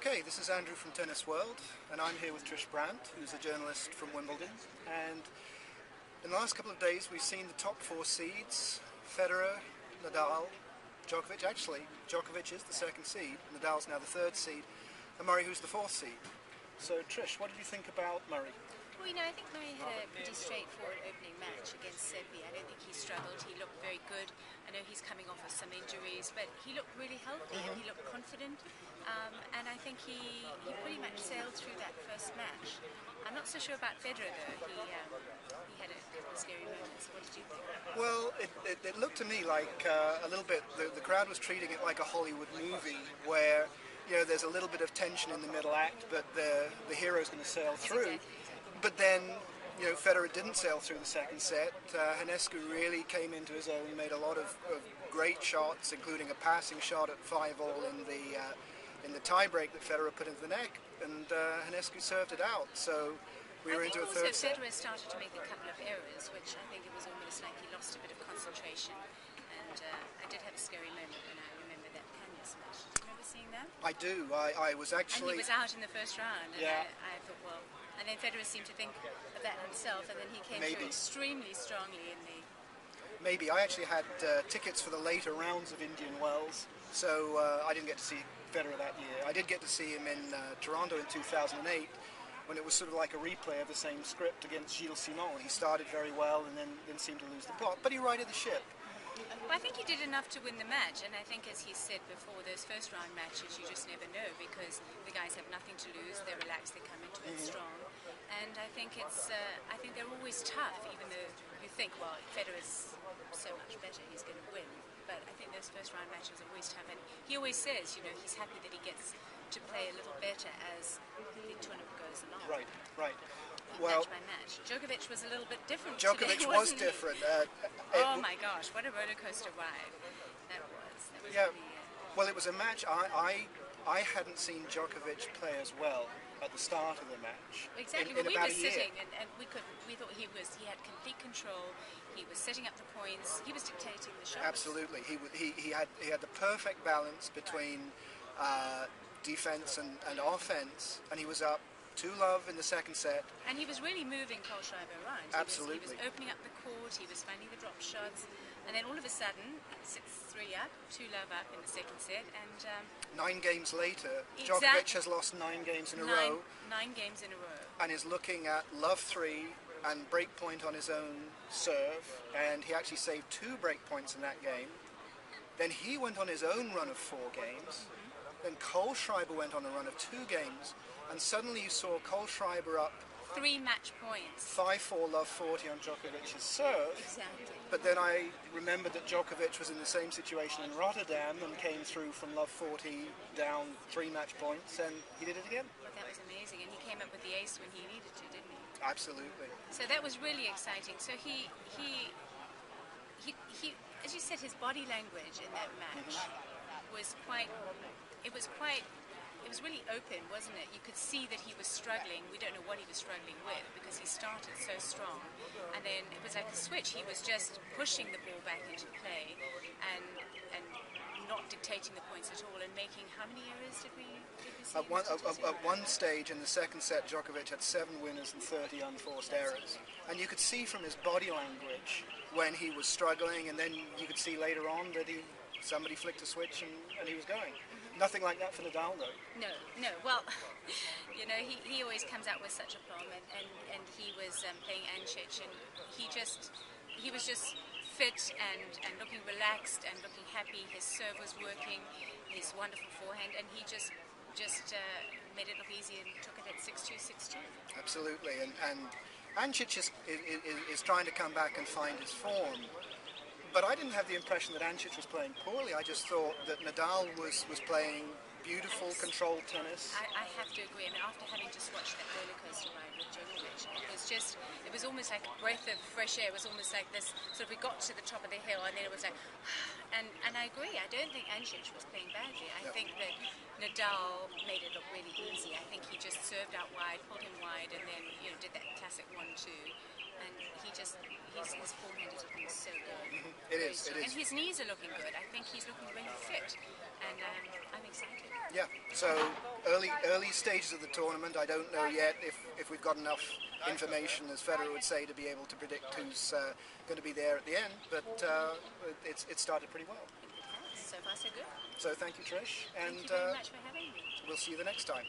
Okay, this is Andrew from TennisWorld, and I'm here with Trish Brandt, who's a journalist from Wimbledon. And in the last couple of days, we've seen the top four seeds: Federer, Nadal, Djokovic. Actually, Djokovic is the second seed, Nadal's now the third seed, and Murray, who's the fourth seed. So, Trish, what did you think about Murray? Well, I think Murray had a pretty straightforward opening match against Serbia. I don't think he struggled. He looked very good. I know he's coming off of some injuries, but he looked really healthy and he looked confident. And I think he pretty much sailed through that first match. I'm not so sure about Federer, though. He had a couple of scary moments. What did you think? Well, it looked to me like a little bit, the crowd was treating it like a Hollywood movie where, there's a little bit of tension in the middle act, but the hero's going to sail through. Exactly. But then, Federer didn't sail through the second set. Hanescu really came into his own, made a lot of great shots, including a passing shot at 5-all in the tie-break that Federer put into the neck, and Hanescu served it out. So we were into a third set. Federer started to make a couple of errors, which I think it was almost like he lost a bit of concentration. And I did have a scary moment when I remember that Kanya smash. Do you remember seeing that? I do. I was actually... And he was out in the first round, and yeah. I thought, well... And then Federer seemed to think of that himself, and then he came through extremely strongly in the... Maybe. I actually had tickets for the later rounds of Indian Wells, so I didn't get to see Federer that year. I did get to see him in Toronto in 2008, when it was sort of like a replay of the same script against Gilles Simon. He started very well and then seemed to lose the plot, but he righted the ship. Well, I think he did enough to win the match, and I think, as he said before, those first round matches you just never know, because the guys have nothing to lose, they're relaxed, they come into it strong, and I think I think they're always tough, even though you think, well, Federer's so much better, he's going to win, but I think those first round matches are always tough, and he always says, he's happy that he gets to play a little better as the tournament goes along. Right. Match by match. Djokovic was a little bit different. Djokovic today, was different. Oh my gosh, what a roller coaster ride that was. Yeah. Really, well, it was a match I hadn't seen Djokovic play as well at the start of the match. Exactly. In we about were a year. sitting and we thought he had complete control. He was setting up the points. He was dictating the shots. Absolutely. He had the perfect balance between defense and offense, and he was up 2-love in the second set. And he was really moving Kohlschreiber around. Absolutely. He was opening up the court, he was finding the drop shots, and then all of a sudden, 6-3 up, 2-love up in the second set, and... 9 games later, Djokovic has lost 9 games in a row. 9 games in a row. And is looking at love 3 and break point on his own serve, and he actually saved 2 break points in that game. Then he went on his own run of 4 games. Then Kohlschreiber went on a run of 2 games. And suddenly you saw Kohlschreiber up 3 match points. 5-4 love 40 on Djokovic's serve. Exactly. But then I remembered that Djokovic was in the same situation in Rotterdam and came through from love 40 down 3 match points, and he did it again. Well, that was amazing, and he came up with the ace when he needed to, didn't he? Absolutely. So that was really exciting. So he as you said, his body language in that match was quite. It was really open, wasn't it? You could see that he was struggling. We don't know what he was struggling with because he started so strong. And then it was like a switch. He was just pushing the ball back into play and not dictating the points at all and making... How many errors did we see? At one stage in the second set, Djokovic had 7 winners and 30 unforced errors. And you could see from his body language when he was struggling, and then you could see later on that somebody flicked a switch and he was going. Nothing like that for Nadal, though. No. Well, he always comes out with such a plum, and he was playing Ancic, and he was just fit and looking relaxed and looking happy. His serve was working, his wonderful forehand, and he just made it look easy and took it at 6-2, 6-2. Absolutely, and Ancic is trying to come back and find his form. But I didn't have the impression that Ancic was playing poorly. I just thought that Nadal was playing beautiful, controlled tennis. I have to agree. I mean, after having just watched that roller coaster ride with Djokovic, it was almost like a breath of fresh air. It was almost like this, sort of we got to the top of the hill and then it was like, and I agree. I don't think Ancic was playing badly. I think that Nadal made it look really easy. I think he just served out wide, pulled him wide, and then did that classic 1-2. And his forehand is looking so good. It is. And his knees are looking good. I think he's looking really fit. And I'm excited. Yeah. So early stages of the tournament. I don't know yet if we've got enough information, as Federer would say, to be able to predict who's going to be there at the end. But it started pretty well. So far, so good. So thank you, Trish, and Thank you very much for having me. we'll see you the next time.